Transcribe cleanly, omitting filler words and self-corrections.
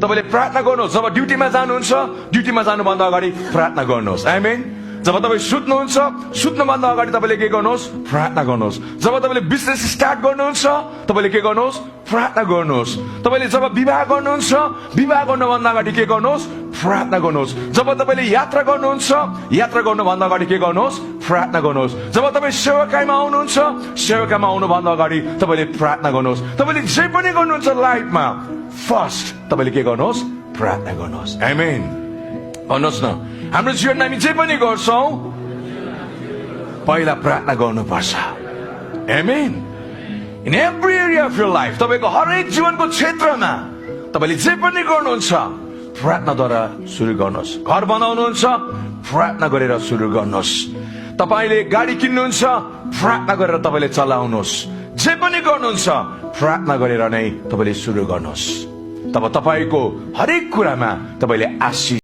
तपाईले प्रार्थना गर्नुहोस्। जब ड्युटीमा जानुहुन्छ, ड्युटीमा जानुभन्दा अगाडि प्रार्थना गर्नुहोस्। आमेन। जब तपाईँ सुत्नुहुन्छ, सुत्नुभन्दा अगाडि तपाईँले के गर्नुहोस्? प्रार्थना गर्नुहोस्। जब तपाईँले बिजनेस स्टार्ट गर्नुहुन्छ, तपाईँले के गर्नुहोस्? प्रार्थना गर्नुहोस्। तपाईँले जब विवाह गर्नुहुन्छ, विवाह गर्नुभन्दा अगाडि के गर्नुहोस्? प्रार्थना गर्नुहोस्। जब तपाईँले यात्रा गर्नुहुन्छ, यात्रा गर्नुभन्दा अगाडि के गर्नुहोस्? प्रार्थना गर्नुहोस्। जब तपाईँ सेवाकाईमा आउनुहुन्छ, सेवाकाईमा आउनुभन्दा अगाडि तपाईँले प्रार्थना गर्नुहोस्। तपाईँले जे पनि गर्नुहुन्छ लाइफमा, फर्स्ट तपाईँले के गर्नुहोस्? प्रार्थना गर्नुहोस्। आमेन। भन्नुहोस् न, हाम्रो जीवनमा हामी जे पनि गर्छौं पहिला प्रार्थना गर्नुपर्छ। Amen. In every area of your life, तपाईँको हरेक जीवनको क्षेत्रमा तपाईँले जे पनि गर्नुहुन्छ प्रार्थनाद्वारा सुरु गर्नुहोस्। घर बनाउनुहुन्छ, प्रार्थना गरेर सुरु गर्नुहोस्। तपाईँले गाडी किन्नुहुन्छ, प्रार्थना गरेर तपाईँले चलाउनुहोस्। जे पनि गर्नुहुन्छ प्रार्थना गरेर नै तपाईँले सुरु गर्नुहोस्। तब तपाईँको हरेक कुरामा तपाईँले आशिष